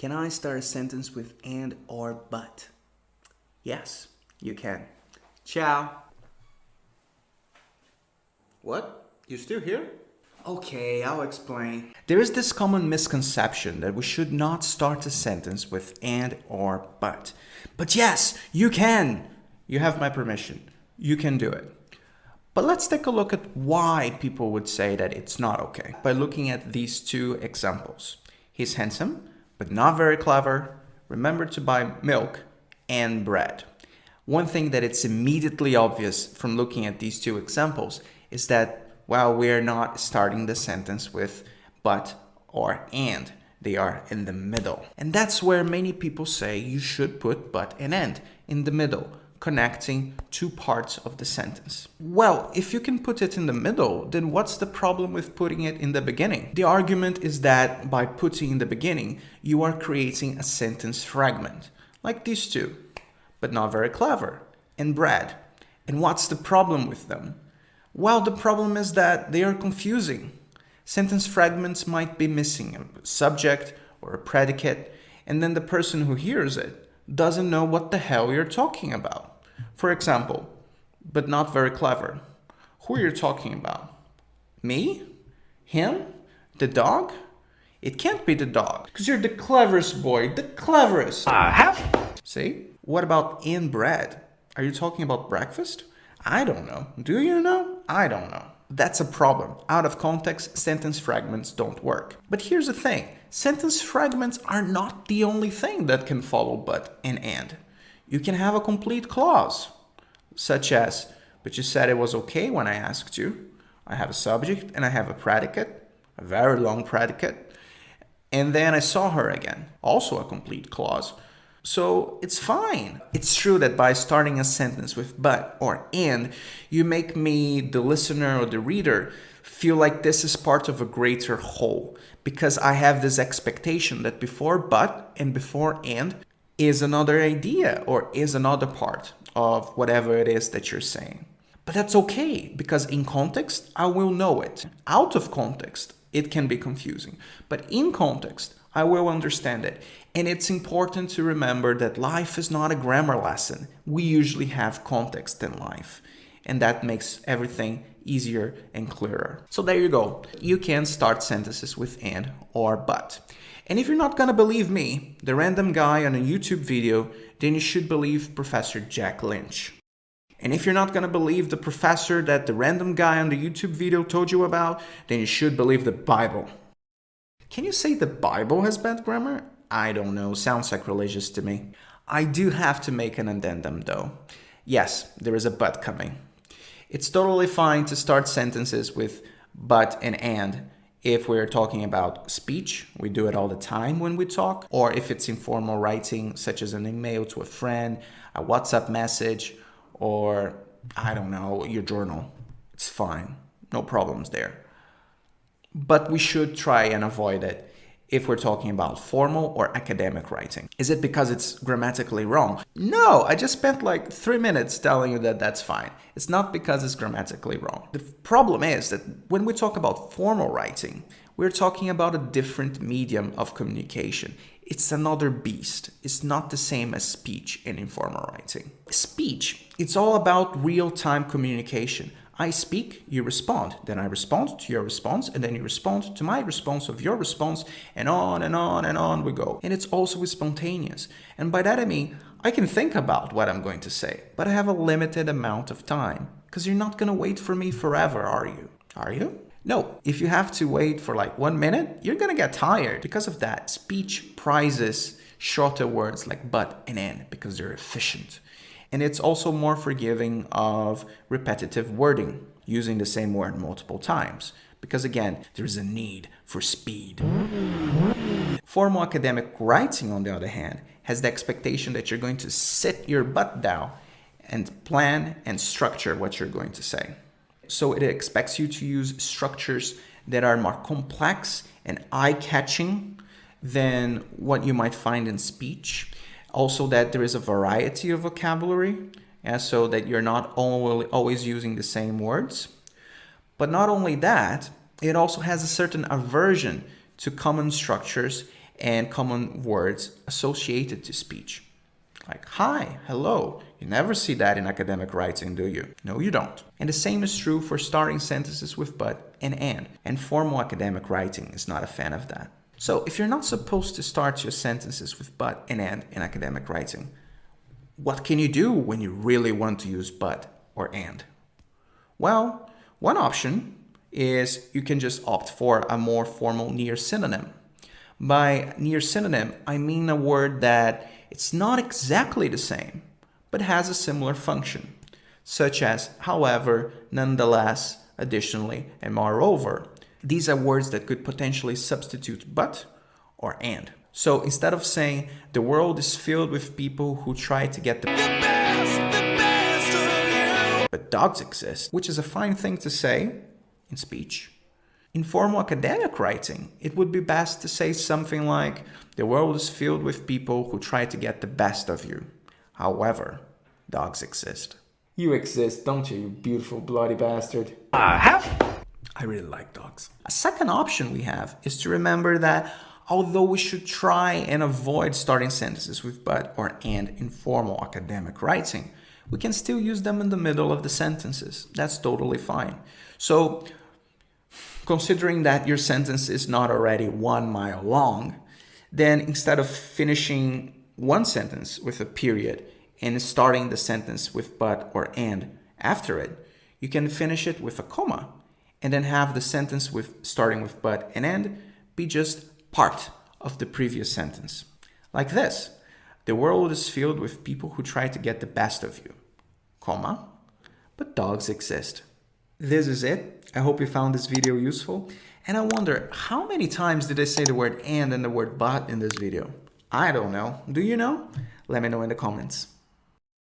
Can I start a sentence with and or but? Yes, you can. Ciao. What? You still here? Okay, I'll explain. There is this common misconception that we should not start a sentence with and or but. But yes, you can. You have my permission. You can do it. But let's take a look at why people would say that it's not okay by looking at these two examples. He's handsome, but not very clever. Remember to buy milk and bread. One thing that it's immediately obvious from looking at these two examples is that, well, we're not starting the sentence with but or and. They are in the middle. And that's where many people say you should put but and end in the middle, connecting two parts of the sentence. Well, if you can put it in the middle, then what's the problem with putting it in the beginning? The argument is that by putting in the beginning, you are creating a sentence fragment, like these two, but not very clever, and bread. And what's the problem with them? Well, the problem is that they are confusing. Sentence fragments might be missing a subject or a predicate, and then the person who hears it doesn't know what the hell you're talking about. For example, but not very clever. Who are you talking about? Me? Him? The dog? It can't be the dog, because you're the cleverest boy, the cleverest. See? What about in bread? Are you talking about breakfast? I don't know. Do you know? I don't know. That's a problem. Out of context, sentence fragments don't work. But here's the thing. Sentence fragments are not the only thing that can follow but and. You can have a complete clause, such as, but you said it was okay when I asked you. I have a subject and I have a predicate, a very long predicate, and then I saw her again, also a complete clause. So it's fine. It's true that by starting a sentence with but or and, you make me, the listener or the reader, feel like this is part of a greater whole, because I have this expectation that before but and before and is another idea or is another part of whatever it is that you're saying. But that's okay, because in context, I will know it. Out of context, it can be confusing. But in context, I will understand it. And it's important to remember that life is not a grammar lesson. We usually have context in life. And that makes everything easier and clearer. So there you go. You can start sentences with and or but. And if you're not gonna believe me, the random guy on a YouTube video, then you should believe Professor Jack Lynch. And if you're not gonna believe the professor that the random guy on the YouTube video told you about, then you should believe the Bible. Can you say the Bible has bad grammar? I don't know, sounds sacrilegious to me. I do have to make an addendum though. Yes, there is a but coming. It's totally fine to start sentences with but and if we're talking about speech. We do it all the time when we talk. Or if it's informal writing, such as an email to a friend, a WhatsApp message, or I don't know, your journal. It's fine, no problems there. But we should try and avoid it if we're talking about formal or academic writing. Is it because it's grammatically wrong? No, I just spent like 3 minutes telling you that that's fine. It's not because it's grammatically wrong. The problem is that when we talk about formal writing, we're talking about a different medium of communication. It's another beast. It's not the same as speech in informal writing. Speech, it's all about real-time communication. I speak, you respond, then I respond to your response, and then you respond to my response of your response, and on and on and on we go. And it's also spontaneous. And by that I mean, I can think about what I'm going to say, but I have a limited amount of time. Because you're not going to wait for me forever, are you? Are you? No, if you have to wait for like 1 minute, you're going to get tired. Because of that, speech prizes shorter words like but and and because they're efficient. And it's also more forgiving of repetitive wording, using the same word multiple times. Because again, there's a need for speed. Formal academic writing, on the other hand, has the expectation that you're going to sit your butt down and plan and structure what you're going to say. So it expects you to use structures that are more complex and eye-catching than what you might find in speech. Also that there is a variety of vocabulary, so that you're not always using the same words. But not only that, it also has a certain aversion to common structures and common words associated to speech. Like hi, hello. You never see that in academic writing, do you? No, you don't. And the same is true for starting sentences with but and and. And formal academic writing is not a fan of that. So if you're not supposed to start your sentences with but and and in academic writing, what can you do when you really want to use but or and? Well, one option is you can just opt for a more formal near synonym. By near synonym, I mean a word that it's not exactly the same, but has a similar function, such as however, nonetheless, additionally, and moreover. These are words that could potentially substitute but or and. So instead of saying the world is filled with people who try to get the best of you, but dogs exist, which is a fine thing to say in speech. In formal academic writing, it would be best to say something like, the world is filled with people who try to get the best of you. However, dogs exist. You exist, don't you, you beautiful bloody bastard? I really like dogs. A second option we have is to remember that although we should try and avoid starting sentences with but or and in formal academic writing, we can still use them in the middle of the sentences. That's totally fine. So, considering that your sentence is not already 1 mile long, then instead of finishing one sentence with a period and starting the sentence with but or and after it, you can finish it with a comma and then have the sentence with starting with but and end be just part of the previous sentence. Like this, the world is filled with people who try to get the best of you, comma, but dogs exist. This is it. I hope you found this video useful. And I wonder, how many times did I say the word and the word but in this video? I don't know. Do you know? Let me know in the comments.